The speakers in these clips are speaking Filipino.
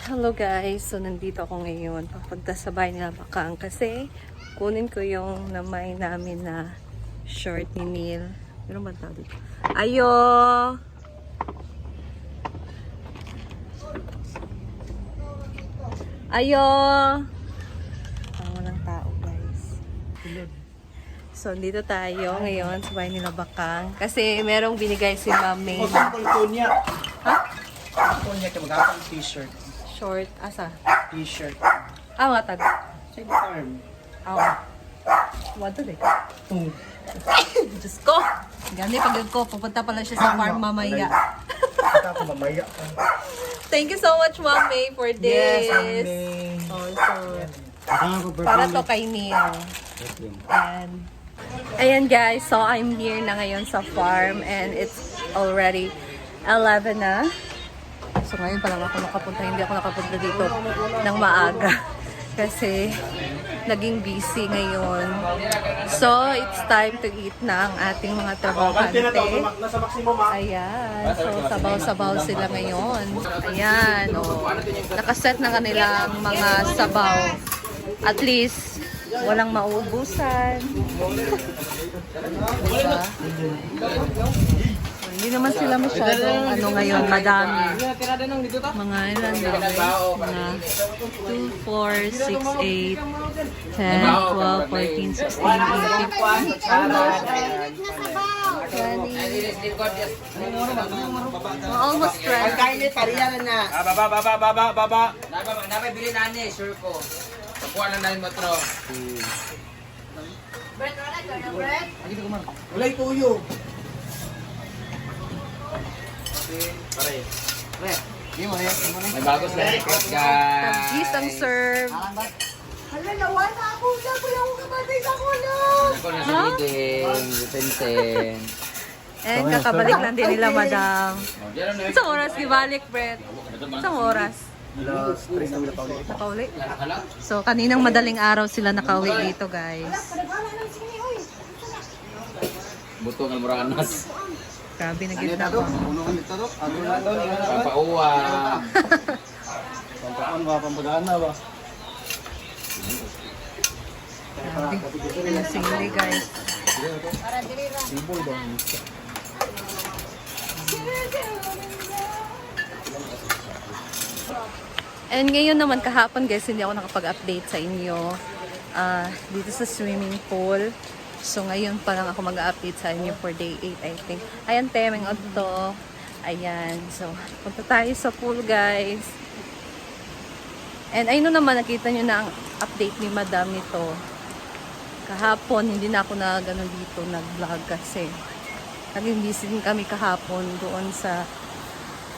Hello guys, so nandito ako ngayon papunta sa bahay nila Bakang kasi kunin ko yung namay namin na short ni Neil. Meron ba tao dito? Ayo! Ayo! Parang walang tao guys. So dito tayo ngayon sa bahay nila Bakang kasi merong binigay si Mami. Ha? Ako niya ka mag-apang t-shirt. Short, asa? T-shirt. Ah, mga tag. Sa farm. Wato deh. Diyos ko! Gani, pag ko, pupunta pala siya sa farm mamaya. Ito ako mamaya. Thank you so much, Mami, for this. Yes, Ame. Also, para to kay Neil. And, ayan guys, so I'm here na ngayon sa farm and it's already 11 na. So ngayon pa lang ako nakapunta, hindi ako nakapunta dito ng maaga kasi naging busy ngayon. So it's time to eat na ang ating mga trabahante. Ayan, so sabaw-sabaw sila ngayon. Ayan, nakaset na kanilang mga sabaw. At least walang mauubusan. Diba? Hindi naman sila masyadong ngayon, madami. Mga ilan dami? Mga 2, 4, 6, 8, 10, 12, 14, 16, 18, 20. Almost 20. Pagkainit, pariyan na. Baba. Dapat bilhin na niya, sure ko. Pakuha lang namin matro. Ulay tuyo. May bagos na request Tagis ang guys. serve. Hala, nawan na ako. Ako yung kapatid ako na. Ako na si Eden, Vincent. And kakabalik lang din nila, madam. Diyan na Isang oras, gibalik, Brett. Isang oras. Alas 3 na ulit. Nakauwi. So, kaninang madaling araw sila nakauwi dito, guys. buto ng Moranas. Grabe na gitna ko. Ang pauwa. Pampaan ba? Pampagana ba? Grabe. Lasingli, guys. Sibol ba? And ngayon naman kahapon, guys, hindi ako nakapag-update sa inyo dito sa swimming pool. So, ngayon pa lang ako mag-update sa inyo for day 8, I think. Ayan, temeng to. Ayan. So, punta tayo sa pool, guys. And ayun naman, nakita nyo na ang update ni Madam nito. Kahapon, hindi na ako na ganun dito nag-vlog kasi naging busy din kami kahapon doon sa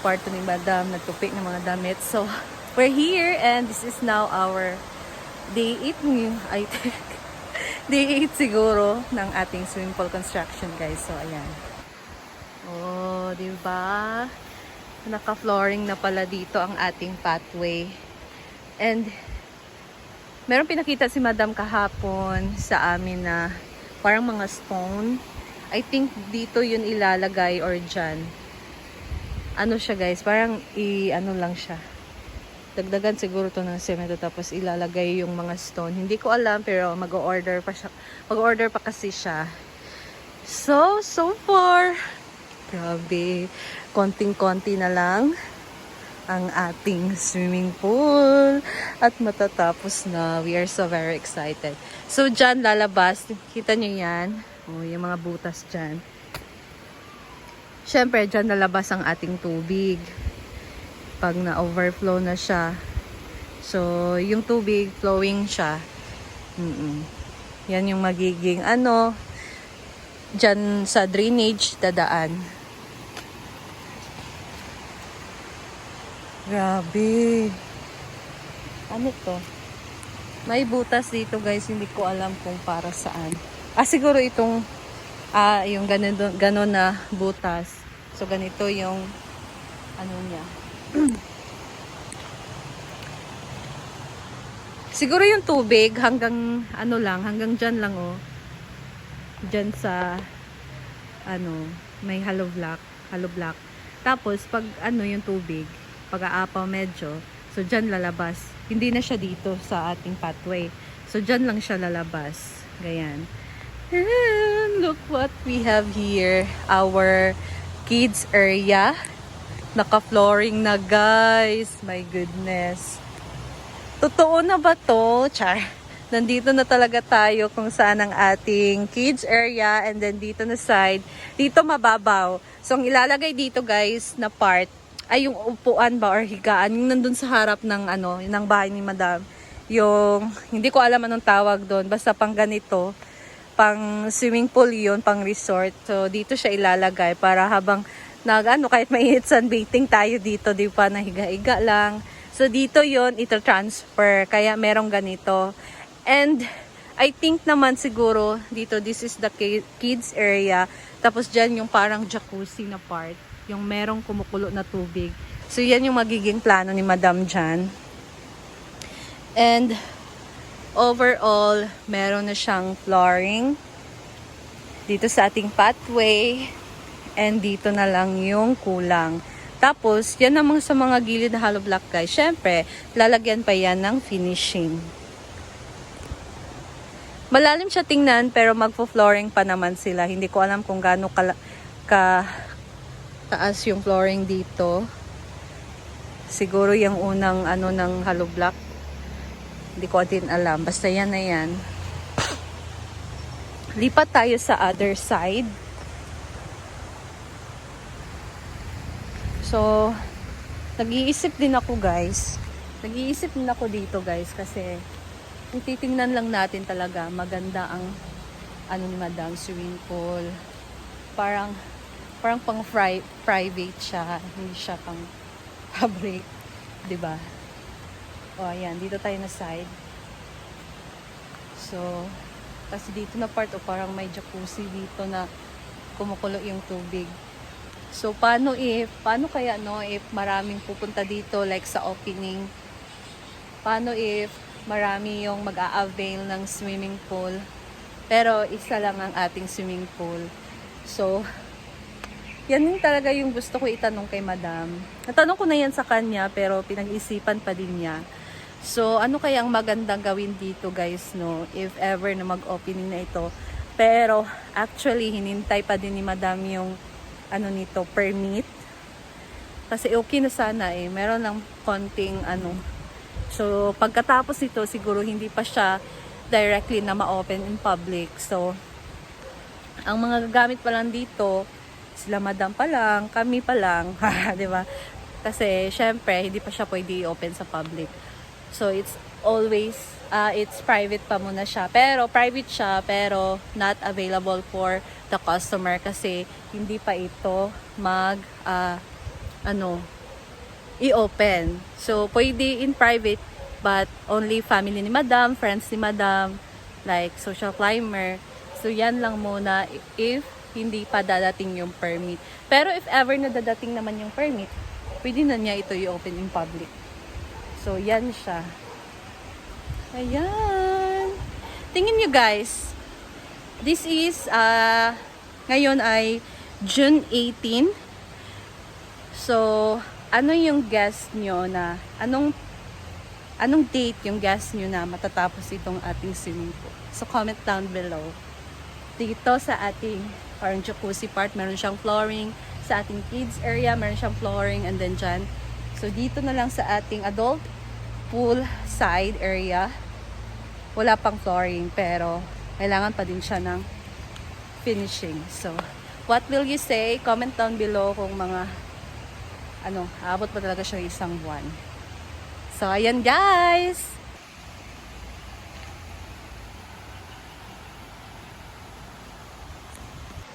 kwarto ni Madam. Nagtupik ng mga damit. So, we're here and this is now our day 8 I think. Day 8 siguro ng ating swimming pool construction, guys. So, ayan. Oh, diba? Naka-flooring na pala dito ang ating pathway. And, meron pinakita si Madam kahapon sa amin na parang mga stone. I think dito yun ilalagay or dyan. Ano siya, guys? Parang ano lang siya. Dagdagan siguro to ng semento tapos ilalagay yung mga stone. Hindi ko alam pero mag-order pa siya. Mag-order pa kasi siya. So far, grabe. Konting-konti na lang ang ating swimming pool at matatapos na. We are so very excited. So dyan lalabas, kita nyo yan. Oh, yung mga butas dyan. Syempre dyan lalabas ang ating tubig. Pag na-overflow na siya. So, yung tubig, flowing siya. Yan yung magiging, dyan sa drainage, dadaan. Grabe. Ano to? May butas dito, guys. Hindi ko alam kung para saan. Siguro itong, yung ganon na butas. So, ganito yung, niya. Siguro yung tubig hanggang hanggang dyan lang dyan sa may hollow block. Tapos pag yung tubig, pag-aapaw medyo, so So, dyan lalabas. Hindi na siya dito sa ating pathway. So, dyan lang siya lalabas. Ganyan. And look what we have here. Our kids area. Naka-flooring na, guys. My goodness. Totoo na ba to? Char. Nandito na talaga tayo kung saan ang ating kids area. And then dito na side. Dito mababaw. So, ang ilalagay dito, guys, na part ay yung upuan ba or higaan. Yung nandun sa harap ng, ng bahay ni Madam. Yung, hindi ko alam anong tawag doon. Basta pang ganito. Pang swimming pool yun, pang resort. So, dito siya ilalagay para habang kahit mainit sunbathing tayo dito, di pa, nahiga-higa lang. So, dito yon ito transfer. Kaya merong ganito. And, I think naman siguro, dito, this is the kids area. Tapos, dyan yung parang jacuzzi na part. Yung merong kumukulo na tubig. So, yan yung magiging plano ni Madam dyan. And, overall, meron na siyang flooring. Dito sa ating pathway. And dito na lang yung kulang. Tapos, yan naman sa mga gilid na hollow block, guys. Syempre, lalagyan pa yan ng finishing. Malalim siya tingnan, pero magpo-flooring pa naman sila. Hindi ko alam kung gaano taas yung flooring dito. Siguro yung unang ng hollow block. Hindi ko din alam. Basta yan na yan. Lipat tayo sa other side. So, nag-iisip din ako, guys. Nag-iisip din ako dito, guys. Kasi, kung titingnan lang natin talaga, maganda ang ni Madam, swimming pool. Parang pang private siya. Hindi siya pang public. Diba? O, ayan. Dito tayo na side. So, kasi dito na part, parang may jacuzzi dito na kumukulo yung tubig. So, paano kaya, if maraming pupunta dito, like sa opening? Paano if marami yung mag-a-avail ng swimming pool? Pero, isa lang ang ating swimming pool. So, yan yung talaga yung gusto ko itanong kay Madam. Natanong ko na yan sa kanya, pero pinag-isipan pa din niya. So, ano kaya ang magandang gawin dito, guys, if ever na mag-opening na ito? Pero, actually, hinintay pa din ni Madam yung nito, permit. Kasi okay na sana meron lang konting So, pagkatapos ito, siguro hindi pa siya directly na ma-open in public. So, ang mga gagamit pa lang dito, sila Madam pa lang, kami pa lang, di ba? Kasi, syempre, hindi pa siya pwede i-open sa public. So, it's always, it's private pa muna siya. Pero, private siya, pero not available for the customer kasi hindi pa ito i-open. So, pwede in private, but only family ni Madam, friends ni Madam, like social climber. So, yan lang muna if hindi pa dadating yung permit. Pero if ever na dadating naman yung permit, pwede na niya ito i-open in public. So, yan siya. Ayan. Tingin nyo, guys. This is, ngayon ay June 18. So, ano yung guess nyo na, anong date yung guess nyo na matatapos itong ating swimming pool? So, comment down below. Dito sa ating parang jacuzzi part, meron siyang flooring. Sa ating kids area, meron siyang flooring. And then dyan. So, dito na lang sa ating adult pool side area. Wala pang flooring, pero kailangan pa din siya ng finishing. So, what will you say? Comment down below kung mga aabot pa talaga siya isang buwan. So, ayan, guys!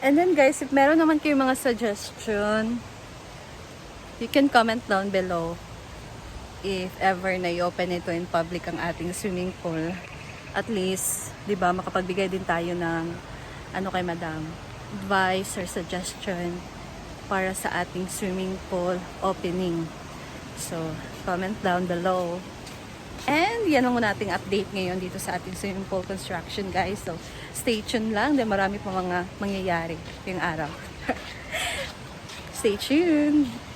And then, guys, if meron naman kayo mga suggestion, you can comment down below if ever na i-open ito in public ang ating swimming pool. At least, di ba, makapagbigay din tayo ng kay Madam, advice or suggestion para sa ating swimming pool opening. So, comment down below. And yan ang nating update ngayon dito sa ating swimming pool construction, guys. So, stay tuned lang. Dahil marami pa mga mangyayari yung araw. Stay tuned!